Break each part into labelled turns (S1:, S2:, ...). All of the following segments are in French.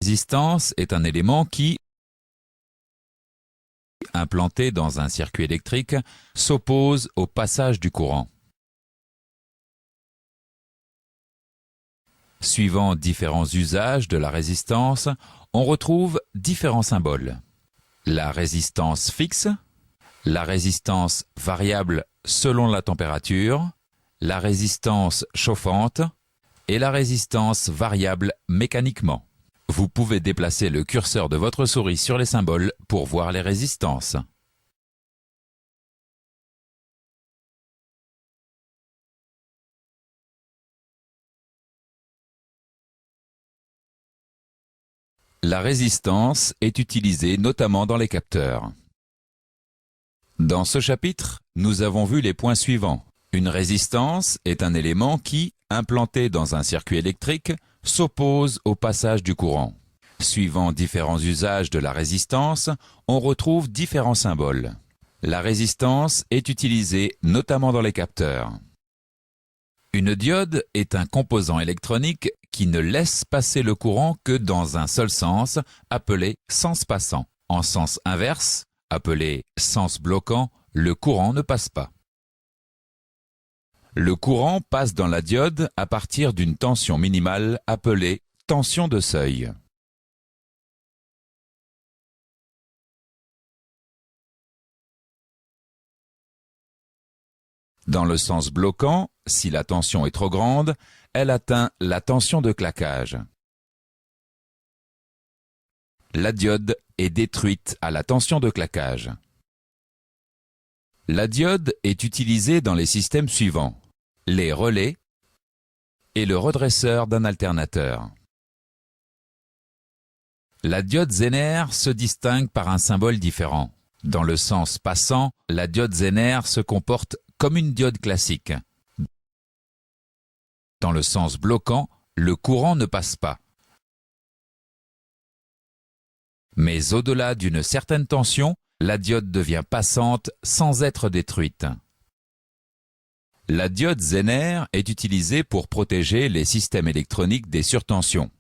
S1: résistance est un élément qui, implanté dans un circuit électrique, s'oppose au passage du courant. Suivant différents usages de la résistance, on retrouve différents symboles. La résistance fixe, la résistance variable selon la température, la résistance chauffante et la résistance variable mécaniquement. Vous pouvez déplacer le curseur de votre souris sur les symboles pour voir les résistances. La résistance est utilisée notamment dans les capteurs. Dans ce chapitre, nous avons vu les points suivants. Une résistance est un élément qui, implanté dans un circuit électrique, s'oppose au passage du courant. Suivant différents usages de la résistance, on retrouve différents symboles. La résistance est utilisée notamment dans les capteurs. Une diode est un composant électronique qui ne laisse passer le courant que dans un seul sens, appelé sens passant. En sens inverse, appelé sens bloquant, le courant ne passe pas. Le courant passe dans la diode à partir d'une tension minimale appelée tension de seuil. Dans le sens bloquant, si la tension est trop grande, elle atteint la tension de claquage. La diode est détruite à la tension de claquage. La diode est utilisée dans les systèmes suivants: les relais et le redresseur d'un alternateur. La diode Zener se distingue par un symbole différent. Dans le sens passant, la diode Zener se comporte comme une diode classique. Dans le sens bloquant, le courant ne passe pas. Mais au-delà d'une certaine tension, la diode devient passante sans être détruite. La diode Zener est utilisée pour protéger les systèmes électroniques des surtensions.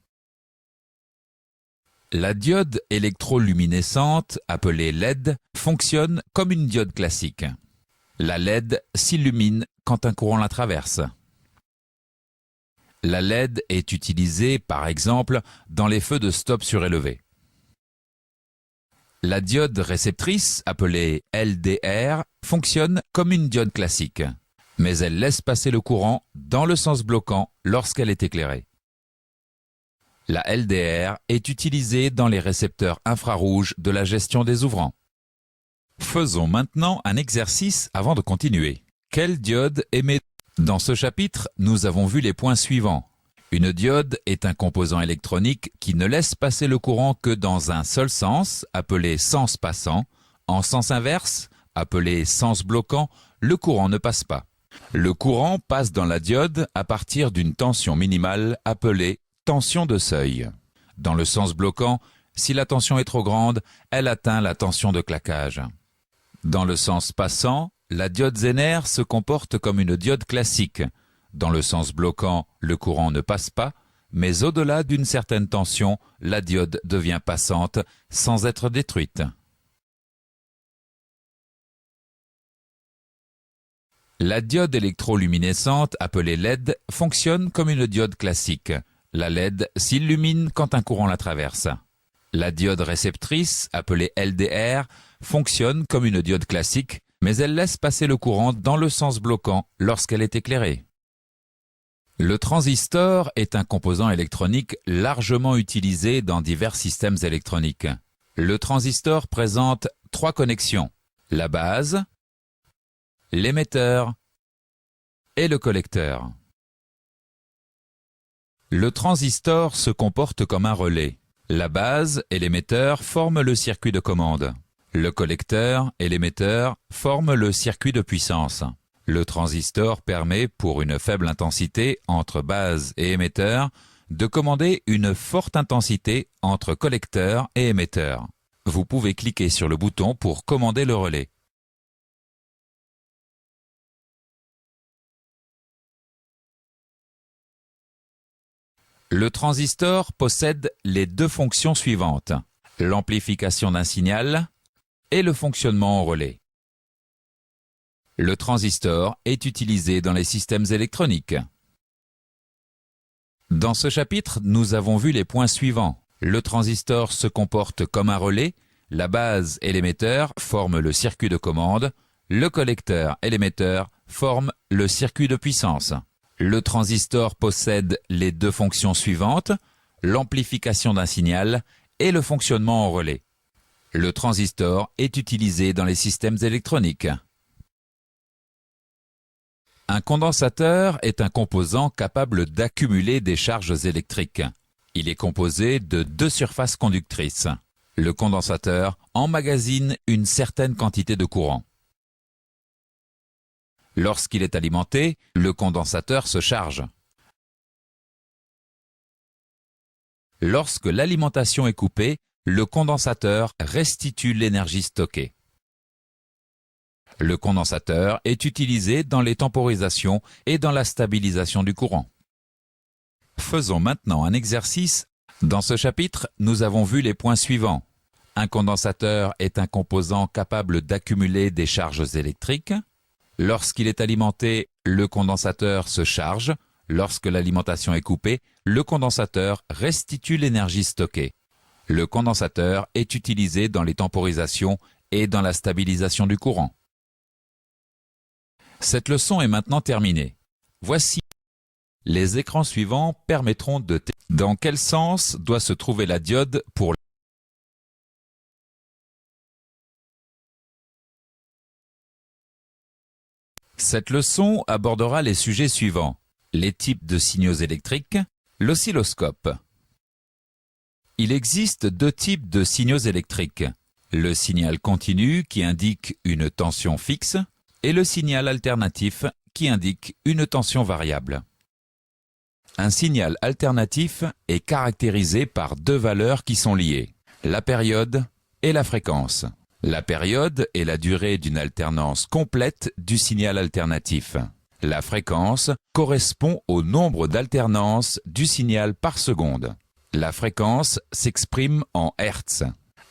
S1: La diode électroluminescente, appelée LED, fonctionne comme une diode classique. La LED s'illumine quand un courant la traverse. La LED est utilisée, par exemple, dans les feux de stop surélevé. La diode réceptrice, appelée LDR, fonctionne comme une diode classique, mais elle laisse passer le courant dans le sens bloquant lorsqu'elle est éclairée. La LDR est utilisée dans les récepteurs infrarouges de la gestion des ouvrants. Faisons maintenant un exercice avant de continuer. Quelle diode émet? Dans ce chapitre, nous avons vu les points suivants. Une diode est un composant électronique qui ne laisse passer le courant que dans un seul sens, appelé sens passant. En sens inverse, appelé sens bloquant, le courant ne passe pas. Le courant passe dans la diode à partir d'une tension minimale appelée tension de seuil. Dans le sens bloquant, si la tension est trop grande, elle atteint la tension de claquage. Dans le sens passant, la diode Zener se comporte comme une diode classique. Dans le sens bloquant, le courant ne passe pas, mais au-delà d'une certaine tension, la diode devient passante sans être détruite. La diode électroluminescente, appelée LED, fonctionne comme une diode classique. La LED s'illumine quand un courant la traverse. La diode réceptrice, appelée LDR, fonctionne comme une diode classique, mais elle laisse passer le courant dans le sens bloquant lorsqu'elle est éclairée. Le transistor est un composant électronique largement utilisé dans divers systèmes électroniques. Le transistor présente 3 connexions: la base, l'émetteur et le collecteur. Le transistor se comporte comme un relais. La base et l'émetteur forment le circuit de commande. Le collecteur et l'émetteur forment le circuit de puissance. Le transistor permet, pour une faible intensité entre base et émetteur, de commander une forte intensité entre collecteur et émetteur. Vous pouvez cliquer sur le bouton pour commander le relais. Le transistor possède les deux fonctions suivantes, l'amplification d'un signal et le fonctionnement en relais. Le transistor est utilisé dans les systèmes électroniques. Dans ce chapitre, nous avons vu les points suivants. Le transistor se comporte comme un relais, la base et l'émetteur forment le circuit de commande, le collecteur et l'émetteur forment le circuit de puissance. Le transistor possède les deux fonctions suivantes, l'amplification d'un signal et le fonctionnement en relais. Le transistor est utilisé dans les systèmes électroniques. Un condensateur est un composant capable d'accumuler des charges électriques. Il est composé de deux surfaces conductrices. Le condensateur emmagasine une certaine quantité de courant. Lorsqu'il est alimenté, le condensateur se charge. Lorsque l'alimentation est coupée, le condensateur restitue l'énergie stockée. Le condensateur est utilisé dans les temporisations et dans la stabilisation du courant. Faisons maintenant un exercice. Dans ce chapitre, nous avons vu les points suivants. Un condensateur est un composant capable d'accumuler des charges électriques. Lorsqu'il est alimenté, le condensateur se charge. Lorsque l'alimentation est coupée, le condensateur restitue l'énergie stockée. Le condensateur est utilisé dans les temporisations et dans la stabilisation du courant. Cette leçon est maintenant terminée. Voici. Les écrans suivants permettront de tester dans quel sens doit se trouver la diode pour Cette leçon abordera les sujets suivants. Les types de signaux électriques, l'oscilloscope. Il existe deux types de signaux électriques. Le signal continu qui indique une tension fixe et le signal alternatif qui indique une tension variable. Un signal alternatif est caractérisé par deux valeurs qui sont liées, la période et la fréquence. La période est la durée d'une alternance complète du signal alternatif. La fréquence correspond au nombre d'alternances du signal par seconde. La fréquence s'exprime en Hertz.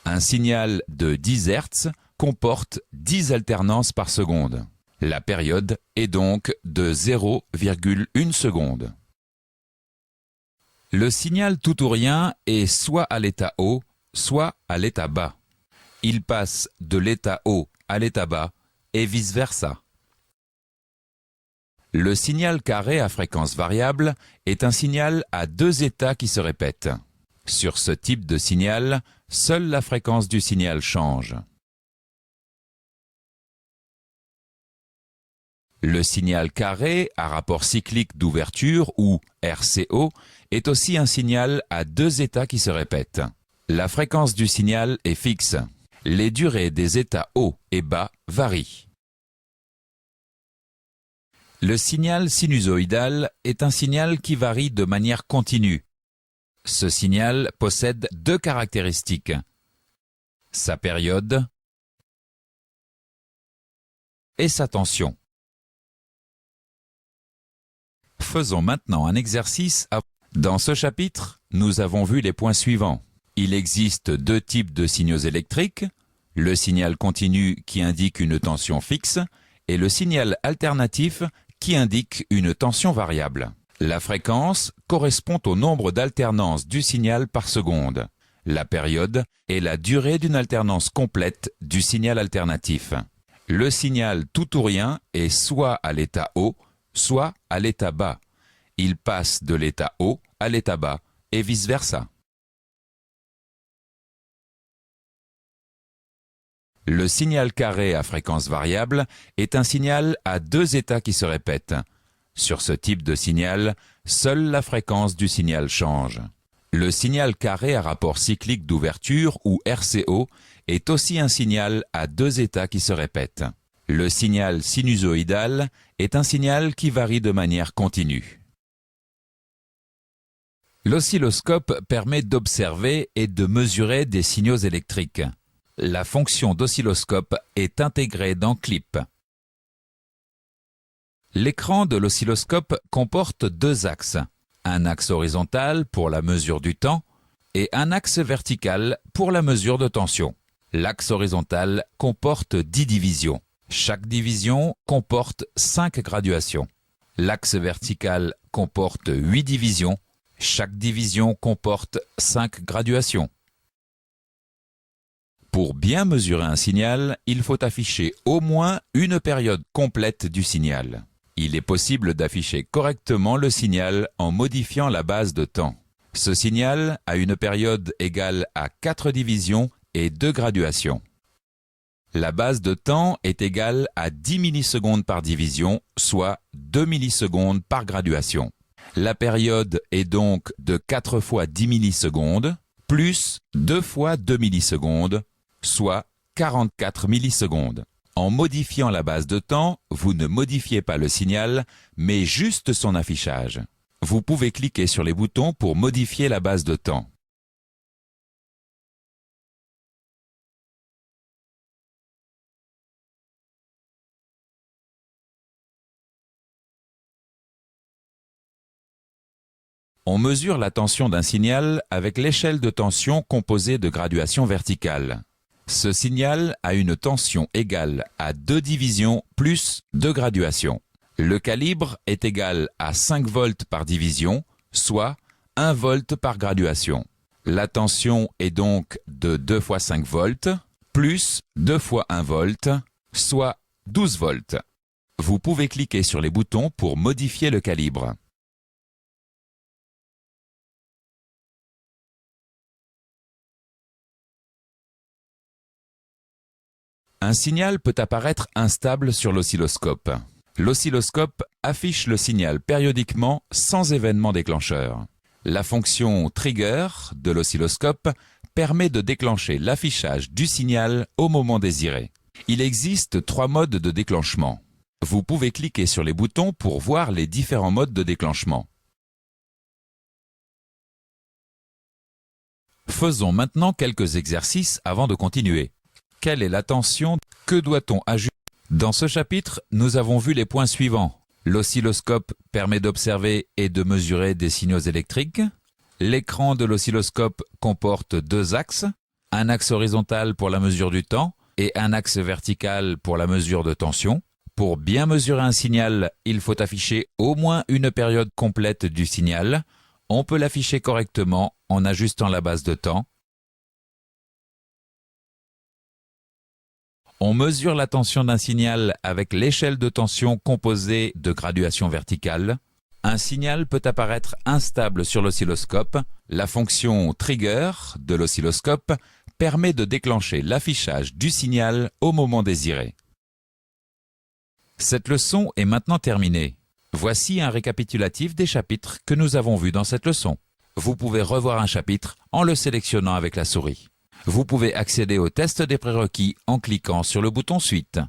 S1: Un signal de 10 Hertz comporte 10 alternances par seconde. La période est donc de 0,1 seconde. Le signal tout ou rien est soit à l'état haut, soit à l'état bas. Il passe de l'état haut à l'état bas et vice-versa. Le signal carré à fréquence variable est un signal à deux états qui se répètent. Sur ce type de signal, seule la fréquence du signal change. Le signal carré à rapport cyclique d'ouverture, ou RCO, est aussi un signal à deux états qui se répètent. La fréquence du signal est fixe. Les durées des états hauts et bas varient. Le signal sinusoïdal est un signal qui varie de manière continue. Ce signal possède deux caractéristiques. Sa période et sa tension. Faisons maintenant un exercice. Dans ce chapitre, nous avons vu les points suivants. Il existe deux types de signaux électriques, le signal continu qui indique une tension fixe et le signal alternatif qui indique une tension variable. La fréquence correspond au nombre d'alternances du signal par seconde. La période est la durée d'une alternance complète du signal alternatif. Le signal tout ou rien est soit à l'état haut, soit à l'état bas. Il passe de l'état haut à l'état bas et vice-versa. Le signal carré à fréquence variable est un signal à deux états qui se répètent. Sur ce type de signal, seule la fréquence du signal change. Le signal carré à rapport cyclique d'ouverture, ou RCO, est aussi un signal à deux états qui se répètent. Le signal sinusoïdal est un signal qui varie de manière continue. L'oscilloscope permet d'observer et de mesurer des signaux électriques. La fonction d'oscilloscope est intégrée dans Clip. L'écran de l'oscilloscope comporte deux axes, un axe horizontal pour la mesure du temps et un axe vertical pour la mesure de tension. L'axe horizontal comporte 10 divisions. Chaque division comporte 5 graduations. L'axe vertical comporte 8 divisions. Chaque division comporte 5 graduations. Pour bien mesurer un signal, il faut afficher au moins une période complète du signal. Il est possible d'afficher correctement le signal en modifiant la base de temps. Ce signal a une période égale à 4 divisions et 2 graduations. La base de temps est égale à 10 millisecondes par division, soit 2 millisecondes par graduation. La période est donc de 4 fois 10 millisecondes, plus 2 fois 2 millisecondes, soit 44 millisecondes. En modifiant la base de temps, vous ne modifiez pas le signal, mais juste son affichage. Vous pouvez cliquer sur les boutons pour modifier la base de temps. On mesure la tension d'un signal avec l'échelle de tension composée de graduations verticales. Ce signal a une tension égale à 2 divisions plus 2 graduations. Le calibre est égal à 5 volts par division, soit 1 volt par graduation. La tension est donc de 2 fois 5 volts plus 2 fois 1 volt, soit 12 volts. Vous pouvez cliquer sur les boutons pour modifier le calibre. Un signal peut apparaître instable sur l'oscilloscope. L'oscilloscope affiche le signal périodiquement sans événement déclencheur. La fonction trigger de l'oscilloscope permet de déclencher l'affichage du signal au moment désiré. Il existe 3 modes de déclenchement. Vous pouvez cliquer sur les boutons pour voir les différents modes de déclenchement. Faisons maintenant quelques exercices avant de continuer. Quelle est la tension? Que doit-on ajuster? Dans ce chapitre, nous avons vu les points suivants. L'oscilloscope permet d'observer et de mesurer des signaux électriques. L'écran de l'oscilloscope comporte 2 axes, un axe horizontal pour la mesure du temps et un axe vertical pour la mesure de tension. Pour bien mesurer un signal, il faut afficher au moins une période complète du signal. On peut l'afficher correctement en ajustant la base de temps. On mesure la tension d'un signal avec l'échelle de tension composée de graduations verticales. Un signal peut apparaître instable sur l'oscilloscope. La fonction trigger de l'oscilloscope permet de déclencher l'affichage du signal au moment désiré. Cette leçon est maintenant terminée. Voici un récapitulatif des chapitres que nous avons vus dans cette leçon. Vous pouvez revoir un chapitre en le sélectionnant avec la souris. Vous pouvez accéder au test des prérequis en cliquant sur le bouton Suite.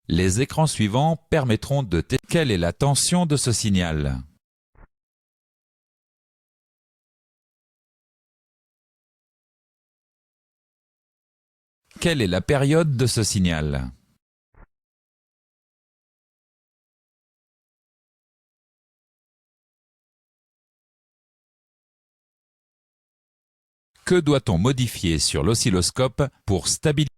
S1: Les écrans suivants permettront de tester quelle est la tension de ce signal. Quelle est la période de ce signal? Que doit-on modifier sur l'oscilloscope pour stabiliser?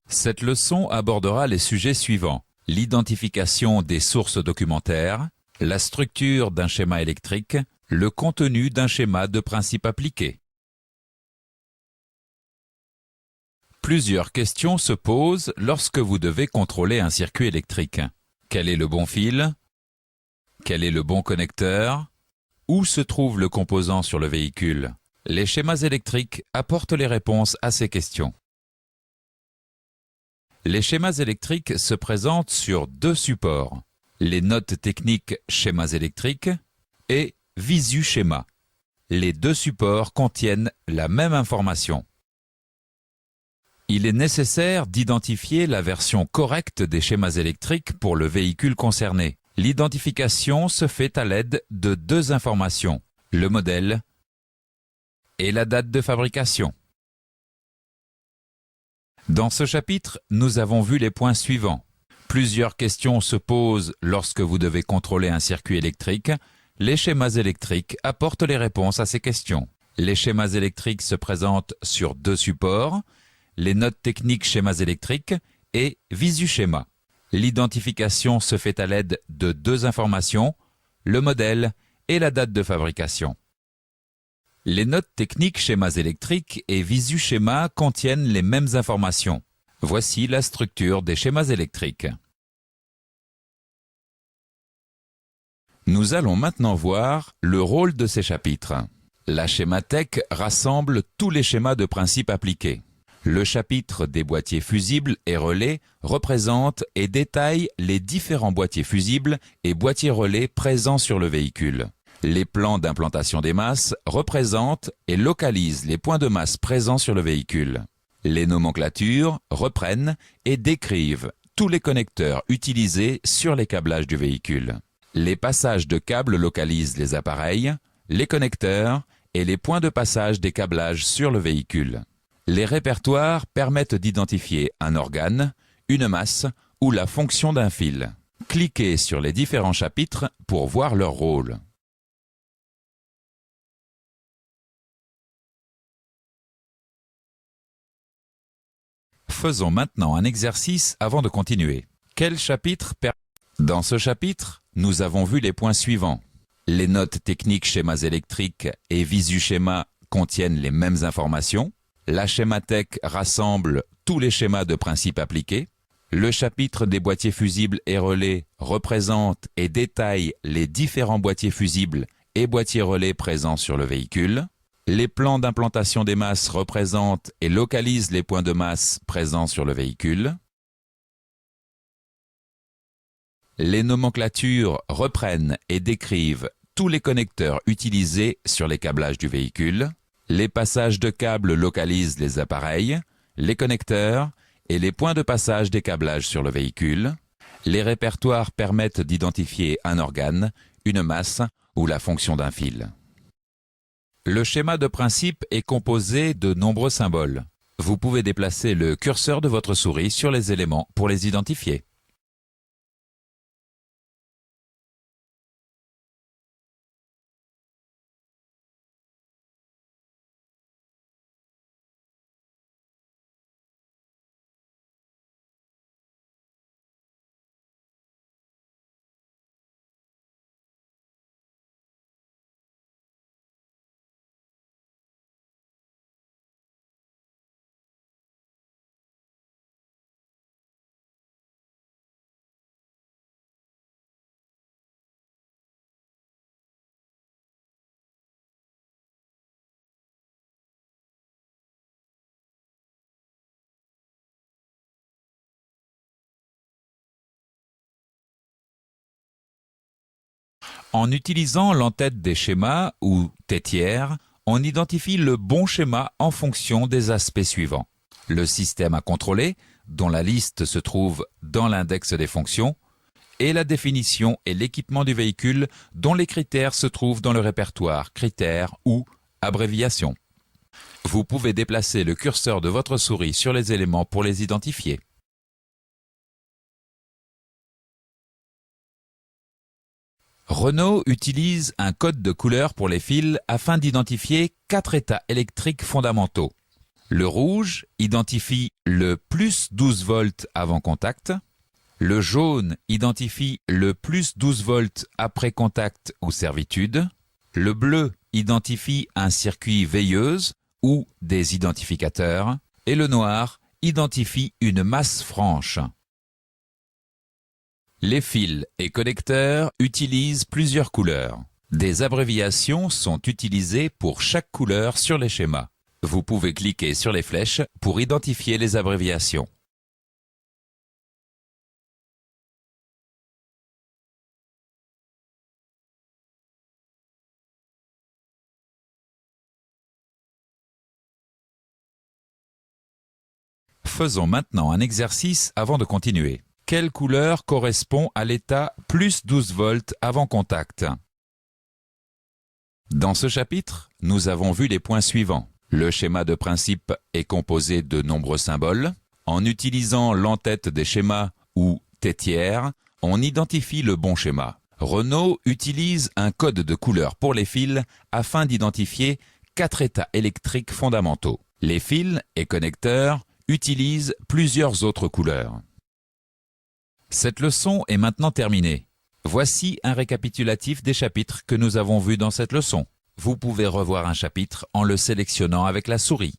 S1: Cette leçon abordera les sujets suivants: l'identification des sources documentaires, la structure d'un schéma électrique, le contenu d'un schéma de principe appliqué. Plusieurs questions se posent lorsque vous devez contrôler un circuit électrique. Quel est le bon fil? Quel est le bon connecteur? Où se trouve le composant sur le véhicule? Les schémas électriques apportent les réponses à ces questions. Les schémas électriques se présentent sur 2 supports: les notes techniques schémas électriques et Visu schéma. Les 2 supports contiennent la même information. Il est nécessaire d'identifier la version correcte des schémas électriques pour le véhicule concerné. L'identification se fait à l'aide de 2 informations: le modèle et la date de fabrication. Dans ce chapitre, nous avons vu les points suivants. Plusieurs questions se posent lorsque vous devez contrôler un circuit électrique. Les schémas électriques apportent les réponses à ces questions. Les schémas électriques se présentent sur deux supports, les notes techniques schémas électriques et visu-schéma. L'identification se fait à l'aide de deux informations, le modèle et la date de fabrication. Les notes techniques schémas électriques et visu-schéma contiennent les mêmes informations. Voici la structure des schémas électriques. Nous allons maintenant voir le rôle de ces chapitres. La schémathèque rassemble tous les schémas de principe appliqués. Le chapitre des boîtiers fusibles et relais représente et détaille les différents boîtiers fusibles et boîtiers relais présents sur le véhicule. Les plans d'implantation des masses représentent et localisent les points de masse présents sur le véhicule. Les nomenclatures reprennent et décrivent tous les connecteurs utilisés sur les câblages du véhicule. Les passages de câbles localisent les appareils, les connecteurs et les points de passage des câblages sur le véhicule. Les répertoires permettent d'identifier un organe, une masse ou la fonction d'un fil. Cliquez sur les différents chapitres pour voir leur rôle. Faisons maintenant un exercice avant de continuer. Quel chapitre Dans ce chapitre, nous avons vu les points suivants. Les notes techniques schémas électriques et visu-schéma contiennent les mêmes informations. La schémathèque rassemble tous les schémas de principe appliqués. Le chapitre des boîtiers fusibles et relais représente et détaille les différents boîtiers fusibles et boîtiers relais présents sur le véhicule. Les plans d'implantation des masses représentent et localisent les points de masse présents sur le véhicule. Les nomenclatures reprennent et décrivent tous les connecteurs utilisés sur les câblages du véhicule. Les passages de câbles localisent les appareils, les connecteurs et les points de passage des câblages sur le véhicule. Les répertoires permettent d'identifier un organe, une masse ou la fonction d'un fil. Le schéma de principe est composé de nombreux symboles. Vous pouvez déplacer le curseur de votre souris sur les éléments pour les identifier. En utilisant l'entête des schémas ou tétière, on identifie le bon schéma en fonction des aspects suivants. Le système à contrôler, dont la liste se trouve dans l'index des fonctions, et la définition et l'équipement du véhicule, dont les critères se trouvent dans le répertoire critères ou abréviations. Vous pouvez déplacer le curseur de votre souris sur les éléments pour les identifier. Renault utilise un code de couleur pour les fils afin d'identifier 4 états électriques fondamentaux. Le rouge identifie le plus 12 volts avant contact. Le jaune identifie le plus 12 volts après contact ou servitude. Le bleu identifie un circuit veilleuse ou des identificateurs. Et le noir identifie une masse franche. Les fils et connecteurs utilisent plusieurs couleurs. Des abréviations sont utilisées pour chaque couleur sur les schémas. Vous pouvez cliquer sur les flèches pour identifier les abréviations. Faisons maintenant un exercice avant de continuer. Quelle couleur correspond à l'état plus 12 volts avant contact? Dans ce chapitre, nous avons vu les points suivants. Le schéma de principe est composé de nombreux symboles. En utilisant l'en-tête des schémas ou tétière, on identifie le bon schéma. Renault utilise un code de couleur pour les fils afin d'identifier 4 états électriques fondamentaux. Les fils et connecteurs utilisent plusieurs autres couleurs. Cette leçon est maintenant terminée. Voici un récapitulatif des chapitres que nous avons vus dans cette leçon. Vous pouvez revoir un chapitre en le sélectionnant avec la souris.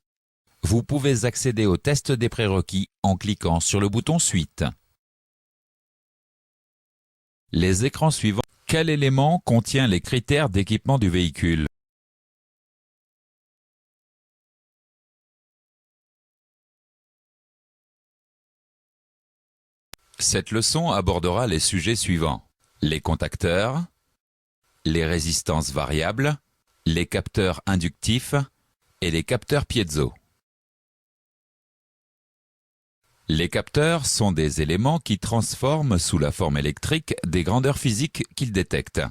S1: Vous pouvez accéder au test des prérequis en cliquant sur le bouton Suite. Les écrans suivants. Quel élément contient les critères d'équipement du véhicule? Cette leçon abordera les sujets suivants. Les contacteurs, les résistances variables, les capteurs inductifs et les capteurs piezo. Les capteurs sont des éléments qui transforment sous la forme électrique des grandeurs physiques qu'ils détectent.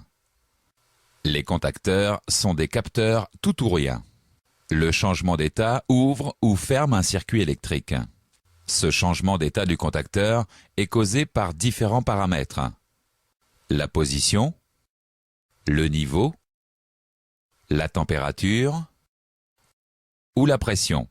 S1: Les contacteurs sont des capteurs tout ou rien. Le changement d'état ouvre ou ferme un circuit électrique. Ce changement d'état du contacteur est causé par différents paramètres. La position, le niveau, la température ou la pression.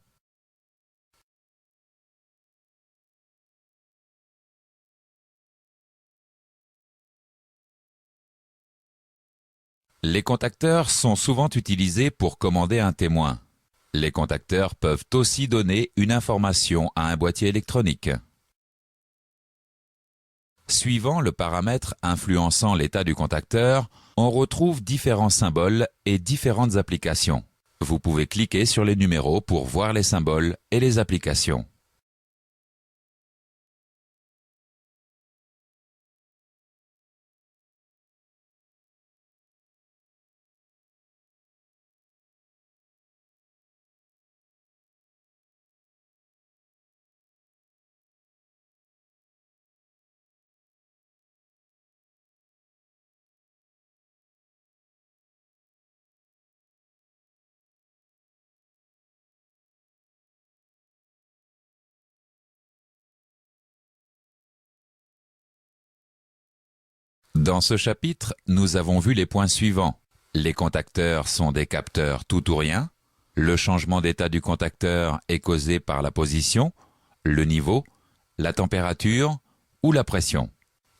S1: Les contacteurs sont souvent utilisés pour commander un témoin. Les contacteurs peuvent aussi donner une information à un boîtier électronique. Suivant le paramètre influençant l'état du contacteur, on retrouve différents symboles et différentes applications. Vous pouvez cliquer sur les numéros pour voir les symboles et les applications. Dans ce chapitre, nous avons vu les points suivants. Les contacteurs sont des capteurs tout ou rien. Le changement d'état du contacteur est causé par la position, le niveau, la température ou la pression.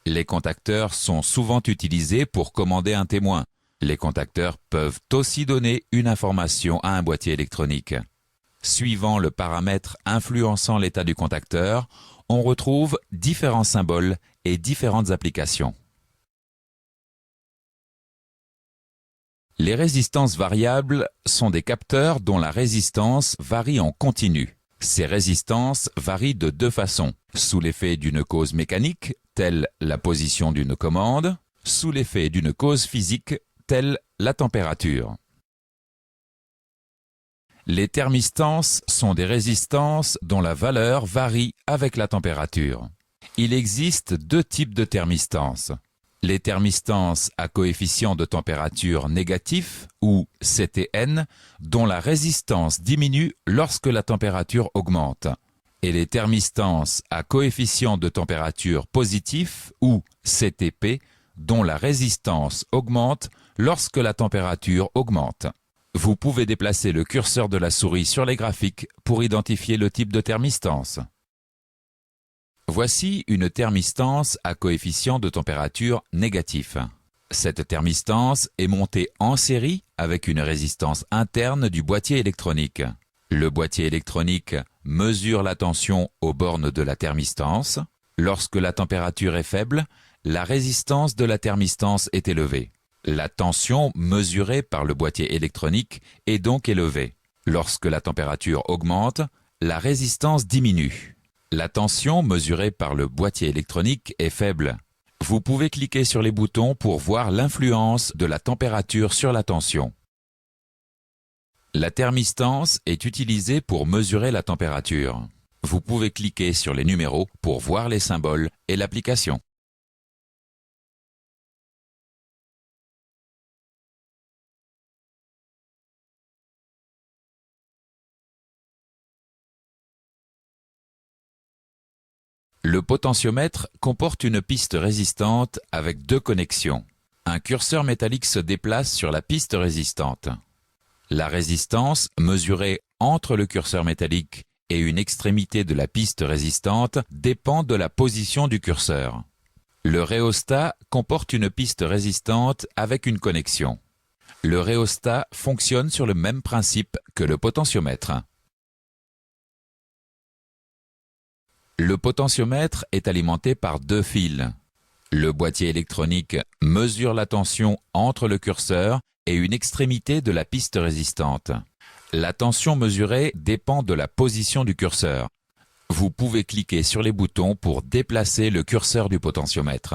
S1: Les contacteurs sont souvent utilisés pour commander un témoin. Les contacteurs peuvent aussi donner une information à un boîtier électronique. Suivant le paramètre influençant l'état du contacteur, on retrouve différents symboles et différentes applications. Les résistances variables sont des capteurs dont la résistance varie en continu. Ces résistances varient de deux façons, sous l'effet d'une cause mécanique, telle la position d'une commande, sous l'effet d'une cause physique, telle la température. Les thermistances sont des résistances dont la valeur varie avec la température. Il existe deux types de thermistances. Les thermistances à coefficient de température négatif, ou CTN, dont la résistance diminue lorsque la température augmente, et les thermistances à coefficient de température positif, ou CTP, dont la résistance augmente lorsque la température augmente. Vous pouvez déplacer le curseur de la souris sur les graphiques pour identifier le type de thermistance. Voici une thermistance à coefficient de température négatif. Cette thermistance est montée en série avec une résistance interne du boîtier électronique. Le boîtier électronique mesure la tension aux bornes de la thermistance. Lorsque la température est faible, la résistance de la thermistance est élevée. La tension mesurée par le boîtier électronique est donc élevée. Lorsque la température augmente, la résistance diminue. La tension mesurée par le boîtier électronique est faible. Vous pouvez cliquer sur les boutons pour voir l'influence de la température sur la tension. La thermistance est utilisée pour mesurer la température. Vous pouvez cliquer sur les numéros pour voir les symboles et l'application. Le potentiomètre comporte une piste résistante avec deux connexions. Un curseur métallique se déplace sur la piste résistante. La résistance, mesurée entre le curseur métallique et une extrémité de la piste résistante, dépend de la position du curseur. Le rhéostat comporte une piste résistante avec une connexion. Le rhéostat fonctionne sur le même principe que le potentiomètre. Le potentiomètre est alimenté par deux fils. Le boîtier électronique mesure la tension entre le curseur et une extrémité de la piste résistante. La tension mesurée dépend de la position du curseur. Vous pouvez cliquer sur les boutons pour déplacer le curseur du potentiomètre.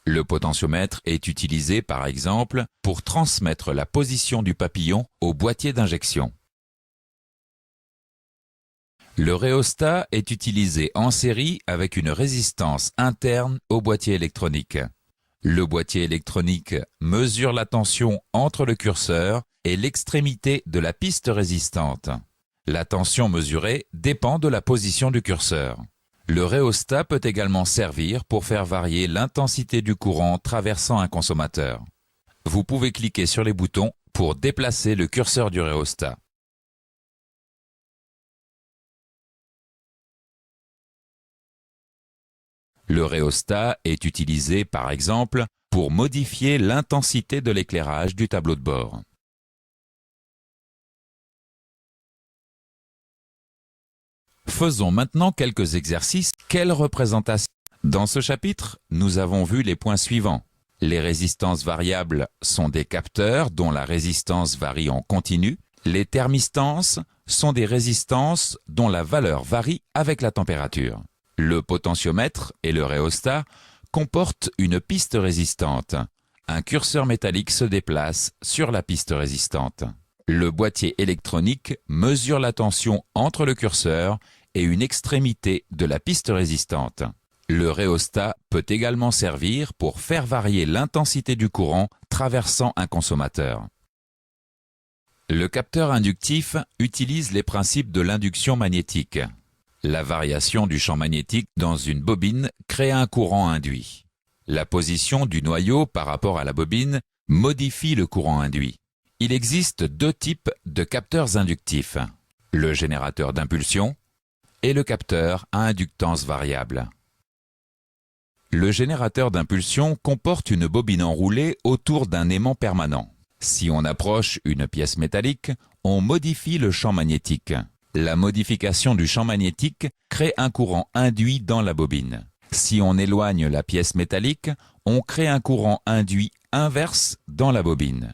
S1: Le potentiomètre est utilisé par exemple pour transmettre la position du papillon au boîtier d'injection. Le rhéostat est utilisé en série avec une résistance interne au boîtier électronique. Le boîtier électronique mesure la tension entre le curseur et l'extrémité de la piste résistante. La tension mesurée dépend de la position du curseur. Le rhéostat peut également servir pour faire varier l'intensité du courant traversant un consommateur. Vous pouvez cliquer sur les boutons pour déplacer le curseur du rhéostat. Le rhéostat est utilisé par exemple pour modifier l'intensité de l'éclairage du tableau de bord. Faisons maintenant quelques exercices. Quelle représentation? Dans ce chapitre, nous avons vu les points suivants. Les résistances variables sont des capteurs dont la résistance varie en continu. Les thermistances sont des résistances dont la valeur varie avec la température. Le potentiomètre et le rhéostat comportent une piste résistante. Un curseur métallique se déplace sur la piste résistante. Le boîtier électronique mesure la tension entre le curseur et une extrémité de la piste résistante. Le rhéostat peut également servir pour faire varier l'intensité du courant traversant un consommateur. Le capteur inductif utilise les principes de l'induction magnétique. La variation du champ magnétique dans une bobine crée un courant induit. La position du noyau par rapport à la bobine modifie le courant induit. Il existe deux types de capteurs inductifs, le générateur d'impulsion et le capteur à inductance variable. Le générateur d'impulsion comporte une bobine enroulée autour d'un aimant permanent. Si on approche une pièce métallique, on modifie le champ magnétique. La modification du champ magnétique crée un courant induit dans la bobine. Si on éloigne la pièce métallique, on crée un courant induit inverse dans la bobine.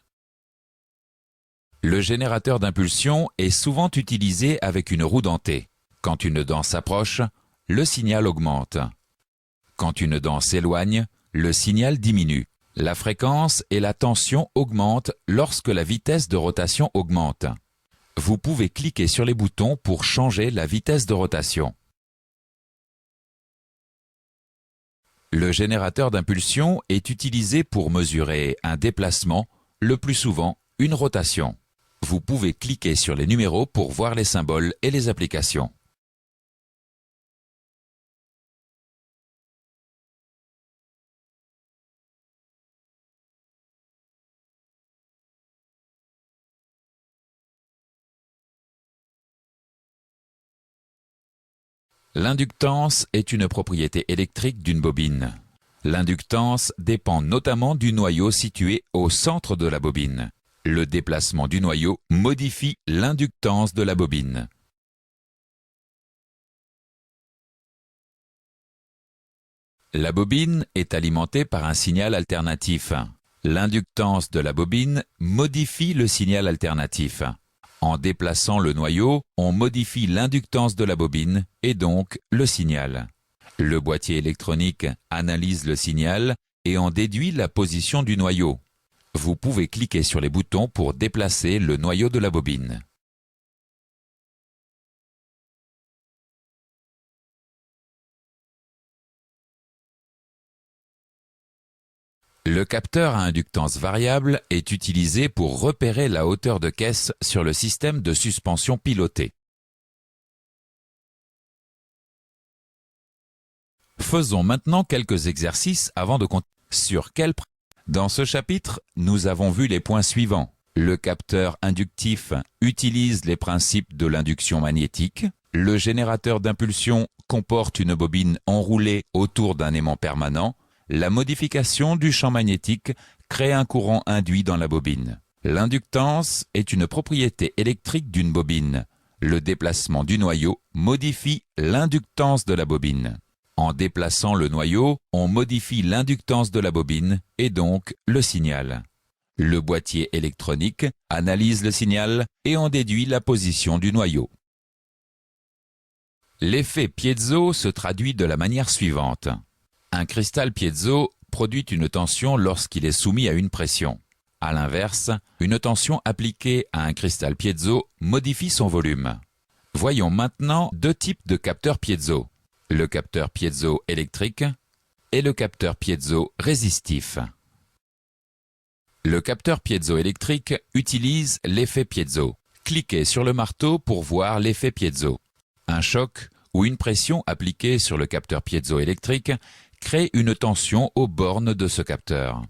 S1: Le générateur d'impulsion est souvent utilisé avec une roue dentée. Quand une dent s'approche, le signal augmente. Quand une dent s'éloigne, le signal diminue. La fréquence et la tension augmentent lorsque la vitesse de rotation augmente. Vous pouvez cliquer sur les boutons pour changer la vitesse de rotation. Le générateur d'impulsion est utilisé pour mesurer un déplacement, le plus souvent une rotation. Vous pouvez cliquer sur les numéros pour voir les symboles et les applications. L'inductance est une propriété électrique d'une bobine. L'inductance dépend notamment du noyau situé au centre de la bobine. Le déplacement du noyau modifie l'inductance de la bobine. La bobine est alimentée par un signal alternatif. L'inductance de la bobine modifie le signal alternatif. En déplaçant le noyau, on modifie l'inductance de la bobine et donc le signal. Le boîtier électronique analyse le signal et en déduit la position du noyau. Vous pouvez cliquer sur les boutons pour déplacer le noyau de la bobine. Le capteur à inductance variable est utilisé pour repérer la hauteur de caisse sur le système de suspension piloté. Faisons maintenant quelques exercices avant de continuer. Dans ce chapitre, nous avons vu les points suivants. Le capteur inductif utilise les principes de l'induction magnétique. Le générateur d'impulsion comporte une bobine enroulée autour d'un aimant permanent. La modification du champ magnétique crée un courant induit dans la bobine. L'inductance est une propriété électrique d'une bobine. Le déplacement du noyau modifie l'inductance de la bobine. En déplaçant le noyau, on modifie l'inductance de la bobine et donc le signal. Le boîtier électronique analyse le signal et en déduit la position du noyau. L'effet piezo se traduit de la manière suivante. Un cristal piezo produit une tension lorsqu'il est soumis à une pression. A l'inverse, une tension appliquée à un cristal piezo modifie son volume. Voyons maintenant deux types de capteurs piezo. Le capteur piézoélectrique et le capteur piézo-résistif. Le capteur piézoélectrique utilise l'effet piezo. Cliquez sur le marteau pour voir l'effet piezo. Un choc ou une pression appliquée sur le capteur piézoélectrique crée une tension aux bornes de ce capteur.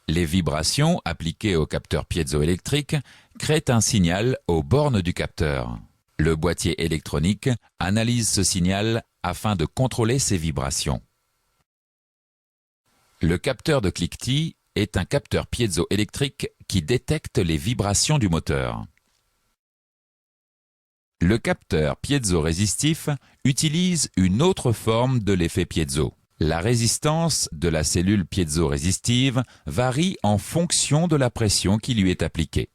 S1: Les vibrations appliquées au capteur piézoélectrique créent un signal aux bornes du capteur. Le boîtier électronique analyse ce signal afin de contrôler ses vibrations. Le capteur de cliquetis est un capteur piézoélectrique qui détecte les vibrations du moteur. Le capteur piézo-résistif utilise une autre forme de l'effet piezo. La résistance de la cellule piézo-résistive varie en fonction de la pression qui lui est appliquée.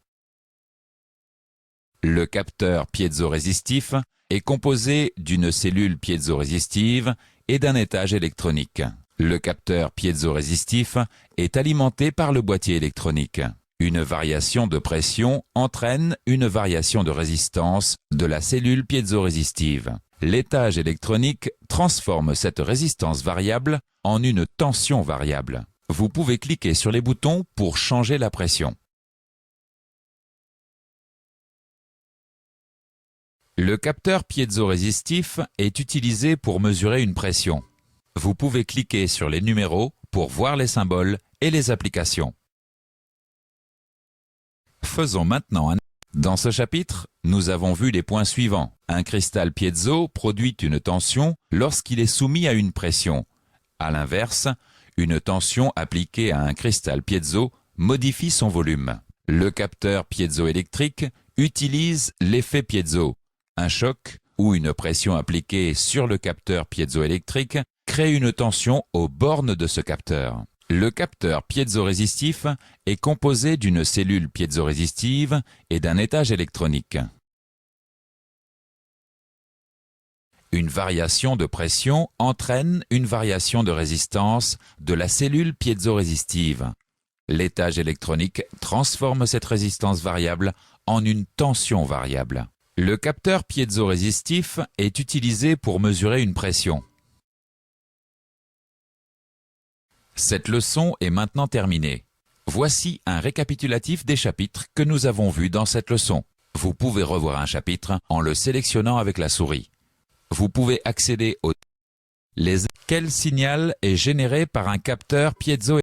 S1: Le capteur piézo-résistif est composé d'une cellule piézo-résistive et d'un étage électronique. Le capteur piézo-résistif est alimenté par le boîtier électronique. Une variation de pression entraîne une variation de résistance de la cellule piézo-résistive. L'étage électronique transforme cette résistance variable en une tension variable. Vous pouvez cliquer sur les boutons pour changer la pression. Le capteur piézo-résistif est utilisé pour mesurer une pression. Vous pouvez cliquer sur les numéros pour voir les symboles et les applications. Faisons maintenant un... Dans ce chapitre, nous avons vu les points suivants. Un cristal piezo produit une tension lorsqu'il est soumis à une pression. A l'inverse, une tension appliquée à un cristal piezo modifie son volume. Le capteur piézoélectrique utilise l'effet piezo. Un choc ou une pression appliquée sur le capteur piézoélectrique crée une tension aux bornes de ce capteur. Le capteur piézo-résistif est composé d'une cellule piézo-résistive et d'un étage électronique. Une variation de pression entraîne une variation de résistance de la cellule piézo-résistive. L'étage électronique transforme cette résistance variable en une tension variable. Le capteur piézo-résistif est utilisé pour mesurer une pression. Cette leçon est maintenant terminée. Voici un récapitulatif des chapitres que nous avons vus dans cette leçon. Vous pouvez revoir un chapitre en le sélectionnant avec la souris. Vous pouvez accéder au... Quel signal est généré par un capteur piézo?